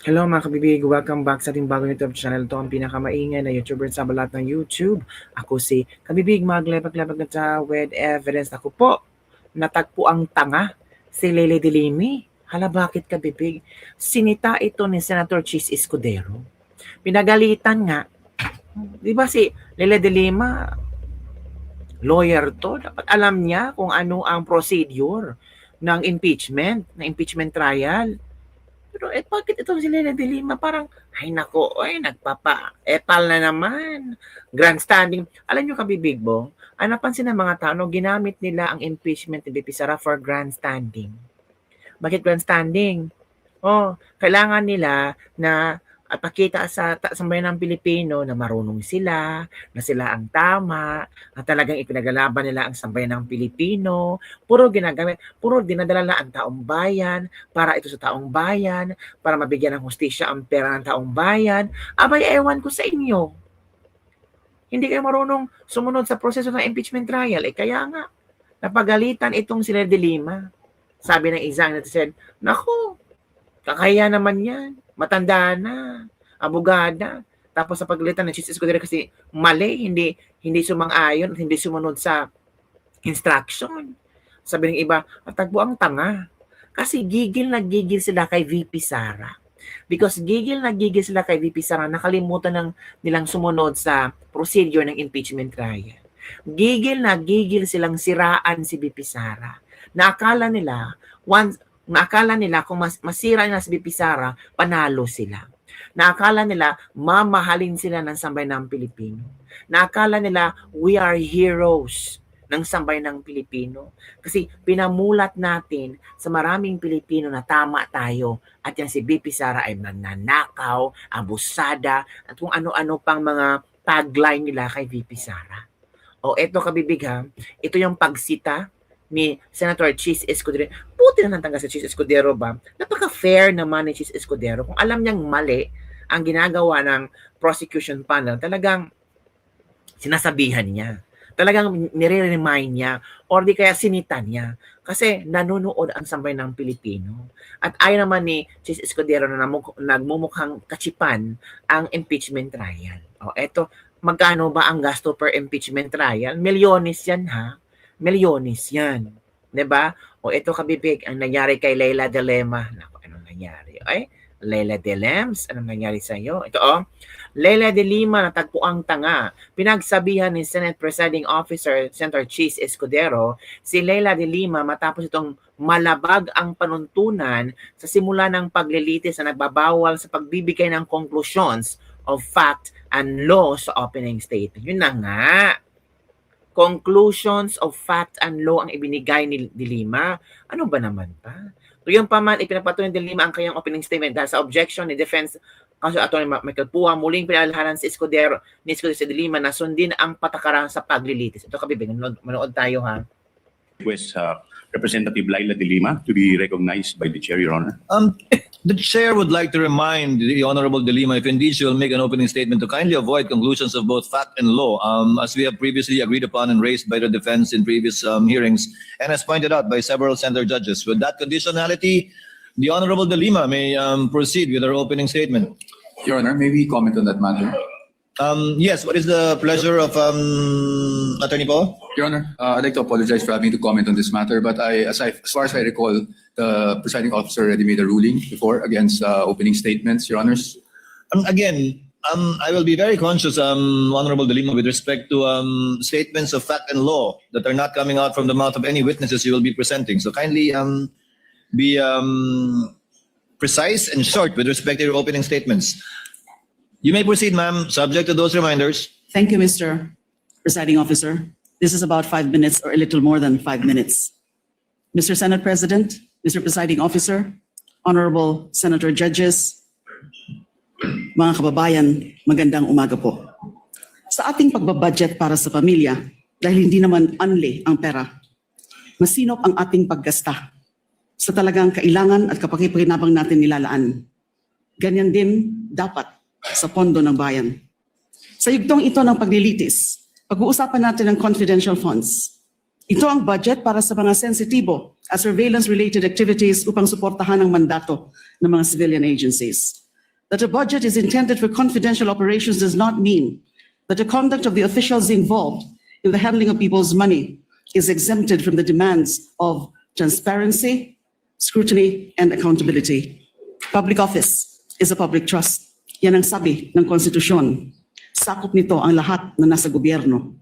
Hello mga kabibig, welcome back sa ating bagong YouTube channel. Ito ang pinakamaingay na YouTuber sa balat ng YouTube. Ako si Kabibig, maglepag-lepag na ta with evidence. Ako po, natagpo ang tanga, si Lele Delimi. Hala, bakit Kabibig? Sinita ito ni Senator Chis Escudero. Pinagalitan nga. Di ba si Lele Delima, lawyer to, dapat alam niya kung ano ang procedure ng impeachment trial. Pero bakit itong si Lele de Lima parang, ay nako, nagpapa-epal na naman. Grandstanding. Alam nyo Kabibig Bong, ang napansin ng mga tao, ginamit nila ang impeachment ni BP Sara for grandstanding. Bakit grandstanding? Kailangan nila na pakita sa sambayan ng Pilipino na marunong sila, na sila ang tama, na talagang ipinagalaban nila ang sambayan ng Pilipino. Puro dinadala na ang taong bayan para ito sa taong bayan, para mabigyan ng hustisya ang pera ng taong bayan. Abay, ewan ko sa inyo. Hindi kayo marunong sumunod sa proseso ng impeachment trial. Kaya nga, napagalitan itong sila de Lima. Sabi ng isang netizen, naku, kakaya naman yan. Matanda na. Abogada. Tapos sa paglitan ng Chis Escudero kasi mali, hindi sumang-ayon at hindi sumunod sa instruction. Sabi ng iba, tagpo ang tanga. Kasi gigil na gigil sila kay VP Sara. Because gigil na gigil sila kay VP Sara, nakalimutan nilang sumunod sa procedure ng impeachment trial. Gigil na gigil silang siraan si VP Sara. Naakala nila kung masira nila si VP Sara, panalo sila. Naakala nila mamahalin sila ng sambayan ng Pilipino. Naakala nila we are heroes ng sambayan ng Pilipino. Kasi pinamulat natin sa maraming Pilipino na tama tayo at yan si VP Sara ay nananakaw, abusada, at kung ano-ano pang mga tagline nila kay VP Sara. Eto Kabibig ha, ito yung pagsita ni Senator Chis Escudero. Buti na nantanggal sa Chis Escudero ba? Napaka-fair naman ni Chis Escudero. Kung alam niyang mali ang ginagawa ng prosecution panel, talagang sinasabihan niya. Talagang nire-remind niya or di kaya sinita niya. Kasi nanonood ang sambayan ng Pilipino. At ayaw naman ni Chis Escudero na nagmumukhang kachipan ang impeachment trial. Eto, magkano ba ang gasto per impeachment trial? Milyones yan ha. Milyones yan. 'Di ba? Ito Kabibig, ang nangyari kay Leila de Lima. Naku, anong nangyari? Leila de Lems, anong nangyari sa iyo? Ito Leila de Lima natagpo ang tanga. Pinagsabihan ni Senate Presiding Officer Senator Chis Escudero si Leila de Lima matapos itong malabag ang panuntunan sa simula ng paglilitis na nagbabawal sa pagbibigay ng conclusions of fact and law sa opening statement. Yun na nga. Conclusions of fact and law ang ibinigay ni De Lima. Ano ba naman pa? Tuyon pa man, ipinapatuloy ni De Lima ang kanyang opening statement dahil sa objection ni Defense Counsel Attorney Michael Pua, muling pinalalahanan si Escudero si De Lima na sundin ang patakaran sa paglilitis. Ito Kabibig, manood tayo ha. Request Representative Leila de Lima to be recognized by the chair, Your Honor. The chair would like to remind the Honorable De Lima, if indeed she will make an opening statement, to kindly avoid conclusions of both fact and law, as we have previously agreed upon and raised by the defense in previous hearings, and as pointed out by several center judges. With that conditionality, the Honorable De Lima may proceed with her opening statement. Your Honor, may we comment on that matter? Yes, what is the pleasure of Attorney Paul? Your Honor, I'd like to apologize for having to comment on this matter, but as far as I recall, the presiding officer already made a ruling before against opening statements, Your Honors. Again, I will be very conscious, Honorable De Lima, with respect to statements of fact and law that are not coming out from the mouth of any witnesses you will be presenting. So kindly be precise and short with respect to your opening statements. You may proceed, ma'am, subject to those reminders. Thank you, Mr. Presiding Officer. This is about 5 minutes or a little more than 5 minutes. Mr. Senate President, Mr. Presiding Officer, Honorable Senator Judges, mga kababayan, magandang umaga po. Sa ating pagbabudget para sa pamilya, dahil hindi naman unli ang pera, masinop ang ating paggasta sa talagang kailangan at kapakipakinabang natin nilalaan. Ganyan din dapat sa pondo ng bayan. Sa yugtong ito ng paglilitis, pag-uusapan natin ang confidential funds. Ito ang budget para sa mga sensitibo at surveillance-related activities upang suportahan ang mandato ng mga civilian agencies. that a budget is intended for confidential operations does not mean that the conduct of the officials involved in the handling of people's money is exempted from the demands of transparency, scrutiny, and accountability. Public office is a public trust. Yan ang sabi ng konstitusyon. Sakop nito ang lahat na nasa gobyerno.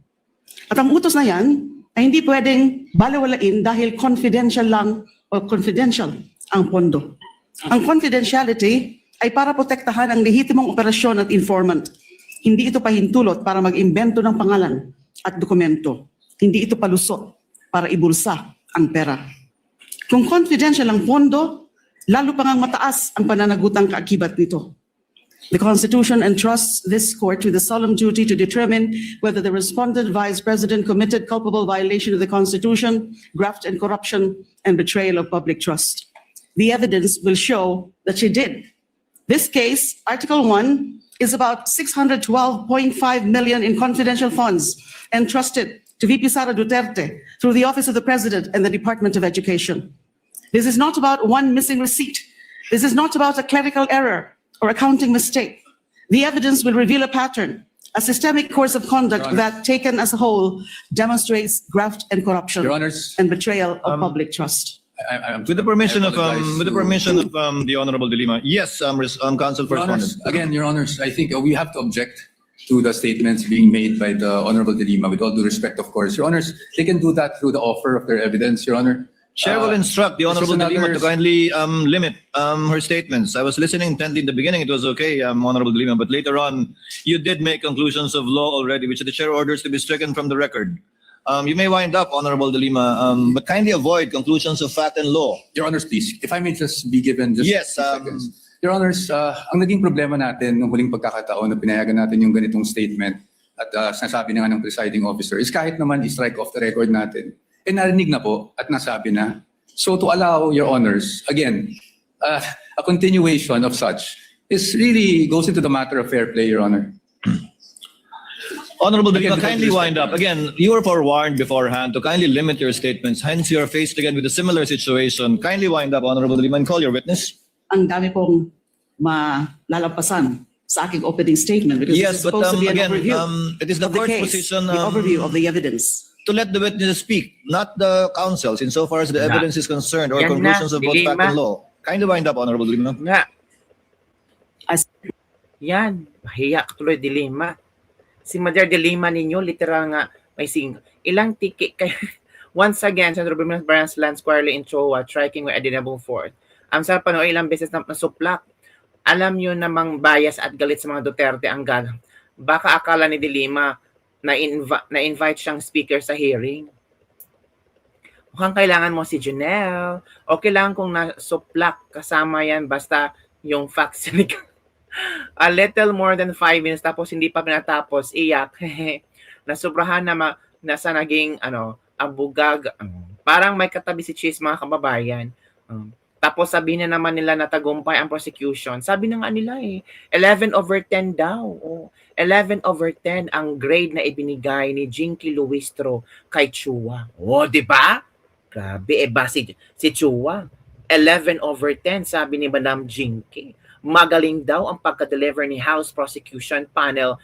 At ang utos na yan ay hindi pwedeng balewalain dahil confidential lang o confidential ang pondo. Ang confidentiality ay para protektahan ang lehitimong operasyon at informant. Hindi ito pahintulot para mag-imbento ng pangalan at dokumento. Hindi ito palusot para ibulsa ang pera. Kung confidential ang pondo, lalo pang mataas ang pananagutang kaakibat nito. The Constitution entrusts this court with the solemn duty to determine whether the respondent vice president committed culpable violation of the Constitution, graft and corruption, and betrayal of public trust. The evidence will show that she did. This case, Article 1, is about 612.5 million in confidential funds entrusted to VP Sara Duterte through the Office of the President and the Department of Education. This is not about one missing receipt. This is not about a clerical error or accounting mistake. The evidence will reveal a pattern, a systemic course of conduct Your Honor. that, taken as a whole, demonstrates graft and corruption Your Honors, and betrayal of public trust. I'm With the permission of I apologize to- the Honorable De Lima, yes, Council Your Honors, Correspondent. again, Your Honors, I think we have to object to the statements being made by the Honorable De Lima, with all due respect, of course. Your Honors, they can do that through the offer of their evidence, Your Honor. Chair will instruct the this was Honorable De Lima to another- kindly limit her statements. I was listening intently in the beginning. It was okay, Honorable De Lima, but later on, you did make conclusions of law already, which the chair orders to be stricken from the record. You may wind up, Honorable De Lima, but kindly avoid conclusions of fact and law. Your Honors, please, if I may just be given just Yes, 60 seconds. Your Honors, ang naging problema natin nung huling pagkakataon na pinayagan natin yung ganitong statement at sinasabi na nga ng presiding officer is kahit naman i-strike off the record natin, narinig na po at nasabi na. So to allow, Your Honors, again, a continuation of such is really goes into the matter of fair play, Your Honor. Honorable De Again, Lima, with all kindly due wind up. Again, you were forewarned beforehand to kindly limit your statements. Hence, you are faced again with a similar situation. Kindly wind up, Honorable De Lima, and call your witness. Ang dami pong malalampasan sa aking opening statement because this Yes, is but supposed to be an again, overview it is the of the court's case, position the overview of the evidence. to let the witnesses speak, not the counsels, insofar as the evidence is concerned or Yan na, conclusions of both De fact Lima. and law. Kindly wind up, Honorable De Lima. Nga. As- Yan, mahiya ka tuloy, Dilima. Si Mother Dilima ninyo, literal nga, may ilang ticket kay once again, Senator Bimas Barnes Land squarely in Chowa, striking with Adinabong Fort. Ang sarap pa ilang beses na nasuplak. Alam nyo namang bias at galit sa mga Duterte ang galang. Baka akala ni Dilima na-invite siyang speaker sa hearing. Mukhang kailangan mo si Janelle. O kailangan kong nasuplak kasama yan basta yung facts ni a little more than 5 minutes tapos hindi pa pinatapos, iyak. Nasubrahan na nasa naging abugag. Parang may katabi si Cheese, mga kababayan. Tapos sabi na naman nila na tagumpay ang prosecution. Sabi na nga nila 11/10 daw. 11/10 ang grade na ibinigay ni Jinky Luistro kay Chua. Di ba? Grabe, ba si Chua? 11/10 sabi ni Madam Jinky. Magaling daw ang pagka-deliver ni House Prosecution Panel,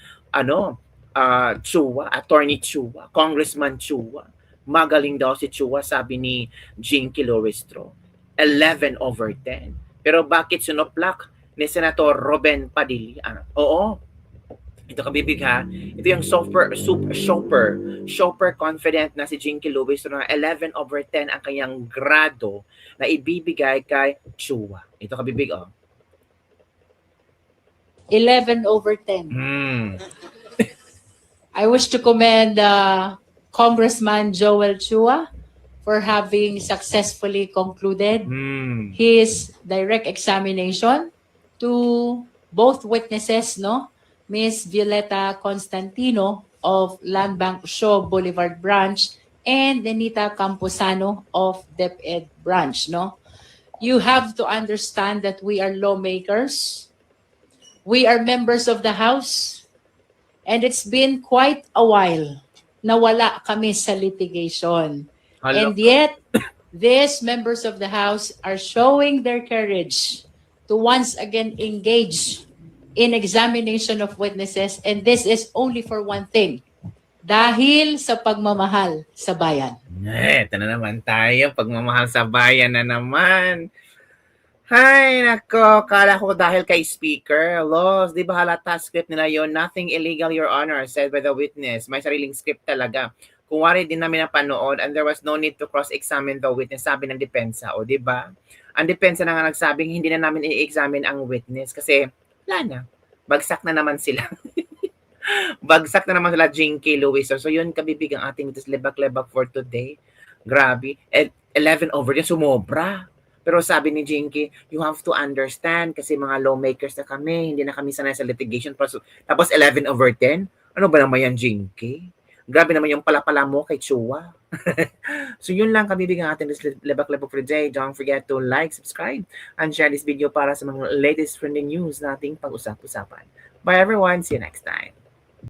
Chua, Attorney Chua, Congressman Chua. Magaling daw si Chua, sabi ni Jinky Luistro. 11/10. Pero bakit sunoplak ni Senator Robin Padilla? Oo. Ito kabibig ha. Ito yung super confident na si Jinky Luistro na 11/10 ang kanyang grado na ibibigay kay Chua. Ito kabibig 11/10. I wish to commend Congressman Joel Chua for having successfully concluded his direct examination to both witnesses, Ms. Violeta Constantino of Land Bank Shaw Boulevard Branch and Denita Camposano of DepEd Branch, You have to understand that we are lawmakers. We are members of the House, and it's been quite a while na wala kami sa litigation. And yet, these members of the House are showing their courage to once again engage in examination of witnesses, and this is only for one thing. Dahil sa pagmamahal sa bayan. Ito na naman tayo, pagmamahal sa bayan na naman. Hay, nako, kala ko dahil kay Speaker, Los, di ba halata script nila yon? Nothing illegal, Your Honor, said by the witness. May sariling script talaga. Kung wari din namin napanood and there was no need to cross-examine the witness, sabi ng depensa, o di ba? Ang depensa na nga nagsabing hindi na namin i-examine ang witness kasi wala na. Bagsak na naman sila. Bagsak na naman sila, Jinky Luis. So yun, kabibig ang ating lebak-lebak for today. Grabe. At 11 over yan, sumobra. Pero sabi ni Jinky, you have to understand kasi mga lawmakers na kami, hindi na kami sanay sa litigation. Tapos 11 over 10? Ano ba naman yan, Jinky? Grabe naman yung pala-pala mo kay Chua. So yun lang kabibig ang ating lebak-lebak for today. Don't forget to like, subscribe, and share this video para sa mga latest trending news nating pag-usap-usapan. Bye everyone. See you next time.